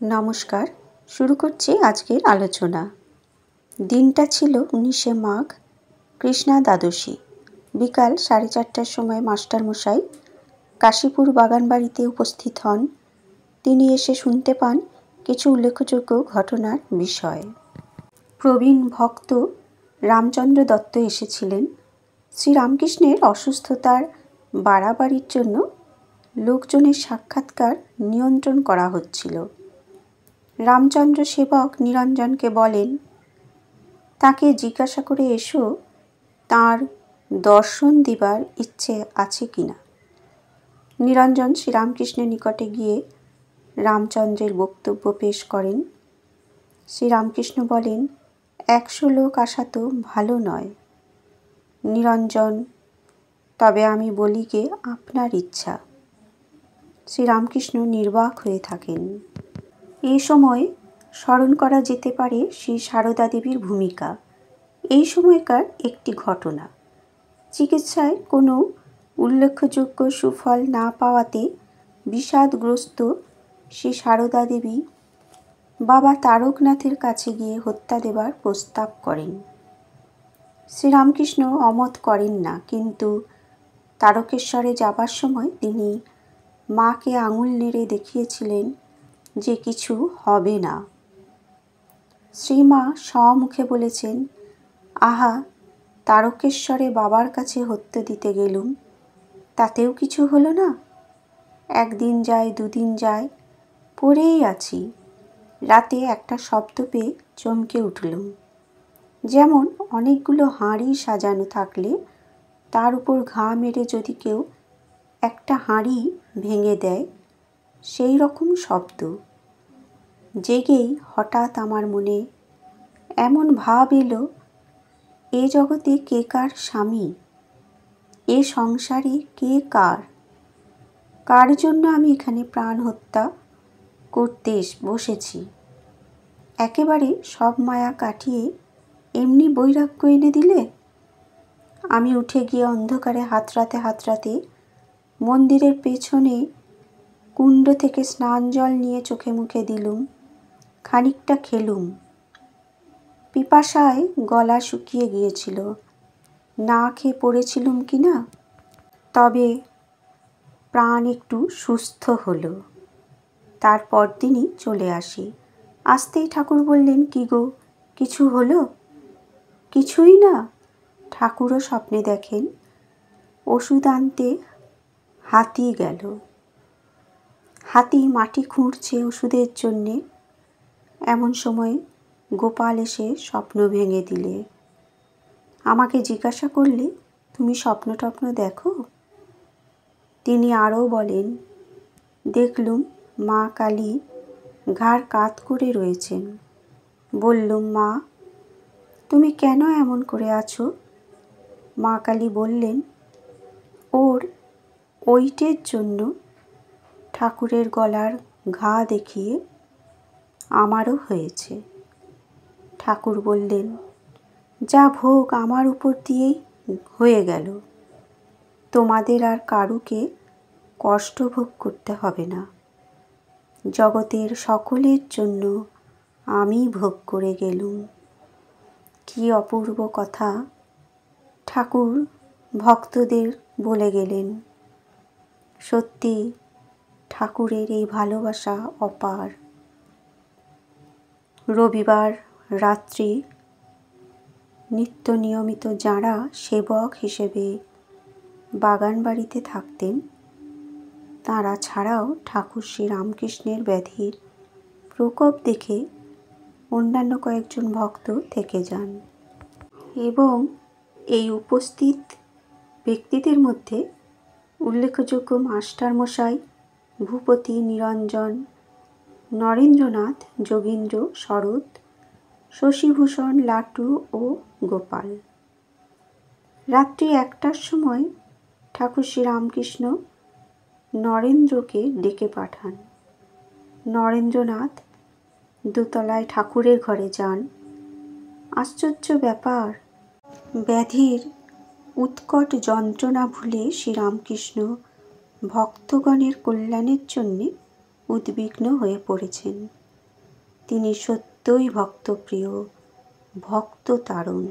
নমস্কার, শুরু করছি আজকের আলোচনা। দিনটা ছিল 19শে মাঘ, কৃষ্ণা দ্বাদশী। বিকাল 4:30টার সময় মাস্টারমশাই কাশীপুর বাগানবাড়িতে উপস্থিত হন। তিনি এসে শুনতে পান কিছু উল্লেখযোগ্য ঘটনার বিষয়। প্রবীণ ভক্ত রামচন্দ্র দত্ত এসেছিলেন। শ্রীরামকৃষ্ণের অসুস্থতার বাড়াবাড়ির জন্য লোকজনের সাক্ষাৎকার নিয়ন্ত্রণ করা হচ্ছিল। রামচন্দ্র সেবক নিরঞ্জনকে বলেন, তাকে জিজ্ঞাসা করে এসো তাঁর দর্শন দিবার ইচ্ছে আছে কিনা। নিরঞ্জন শ্রীরামকৃষ্ণের নিকটে গিয়ে রামচন্দ্রের বক্তব্য পেশ করেন। শ্রীরামকৃষ্ণ বলেন, 100 লোক আসা তো ভালো নয়। নিরঞ্জন, তবে আমি বলি গে আপনার ইচ্ছা। শ্রীরামকৃষ্ণ নির্বাক হয়ে থাকেন। এই সময় স্মরণ করা যেতে পারে শ্রী সারদা দেবীর ভূমিকা। এই সময়কার একটি ঘটনা। চিকিৎসায় কোনো উল্লেখযোগ্য সুফল না পাওয়াতে বিষাদগ্রস্ত শ্রী সারদা দেবী বাবা তারকনাথের কাছে গিয়ে হত্যা দেবার প্রস্তাব করেন। শ্রীরামকৃষ্ণ অমত করেন না, কিন্তু তারকেশ্বরে যাবার সময় তিনি মাকে আঙুল নেড়ে দেখিয়েছিলেন যে কিছু হবে না। শ্রীমা স্বমুখে বলেছেন, আহা, তারকেশ্বরে বাবার কাছে হত্যা দিতে গেলুম, তাতেও কিছু হলো না। 1 দিন যায়, 2 দিন যায়, পড়েই আছি। রাতে একটা শব্দ পেয়ে চমকে উঠলুম। যেমন অনেকগুলো হাঁড়ি সাজানো থাকলে তার উপর ঘা মেরে যদি কেউ একটা হাঁড়ি ভেঙে দেয়, সেই রকম শব্দ। জেগেই হঠাৎ আমার মনে এমন ভাব এলো, এ জগতে কে কার স্বামী, এ সংসারে কে কার, কার জন্য আমি এখানে প্রাণ হত্যা করতে বসেছি। একেবারে সব মায়া কাটিয়ে এমনি বৈরাগ্য এনে দিলে। আমি উঠে গিয়ে অন্ধকারে হাতড়াতে হাতড়াতে মন্দিরের পেছনে কুণ্ড থেকে স্নান জল নিয়ে চোখে মুখে দিলুম, খানিকটা খেলুম। পিপাসায় গলা শুকিয়ে গিয়েছিল, না খেয়ে পড়েছিলুম কিনা। তবে প্রাণ একটু সুস্থ হলো। তারপর দিনই চলে আসি। আসতেই ঠাকুর বললেন, কি গো, কিছু হলো? কিছুই না। ঠাকুরও স্বপ্নে দেখেন ওষুধ আনতে হাতি গেল। হাতি মাটি খুঁড়ছে ওষুধের জন্যে। এমন সময় গোপাল এসে স্বপ্ন ভেঙে দিলে। আমাকে জিজ্ঞাসা করলে, তুমি স্বপ্ন টপ্ন দেখো? তিনি আরও বলেন, দেখলুম মা কালী ঘাড় কাত করে রয়েছেন। বললুম, মা, তুমি কেন এমন করে আছো? মা কালী বললেন, ওর ওইটের জন্য। ঠাকুরের গলার ঘা দেখিয়ে আমারও হয়েছে। ঠাকুর বললেন, যা ভোগ আমার উপর দিয়েই হয়ে গেল, তোমাদের আর কারুকে কষ্ট ভোগ করতে হবে না। জগতের সকলের জন্য আমি ভোগ করে গেলুম। কি অপূর্ব কথা ঠাকুর ভক্তদের বলে গেলেন। সত্যি ঠাকুরের এই ভালোবাসা অপার। রবিবার রাত্রি নিত্য নিয়মিত যাঁরা সেবক হিসেবে বাগানবাড়িতে থাকতেন, তাঁরা ছাড়াও ঠাকুর শ্রীরামকৃষ্ণের ব্যাধির প্রকোপ দেখে অন্যান্য কয়েকজন ভক্ত থেকে যান। এবং এই উপস্থিত ব্যক্তিদের মধ্যে উল্লেখযোগ্য মাস্টারমশাই, ভূপতি, নিরঞ্জন, নরেন্দ্রনাথ, যোগীন্দ্র, শরৎ, শশীভূষণ, লাটু ও গোপাল। রাত্রি 1টার সময় ঠাকুর শ্রীরামকৃষ্ণ নরেন্দ্রকে ডেকে পাঠান। নরেন্দ্রনাথ দোতলায় ঠাকুরের ঘরে যান। আশ্চর্য ব্যাপার, ব্যাধির উৎকট যন্ত্রণা ভুলে শ্রীরামকৃষ্ণ ভক্তগণের কল্যাণের জন্যে উদ্বিগ্ন হয়ে পড়েছেন। তিনি সত্যই ভক্তপ্রিয়, ভক্ত তারুণ।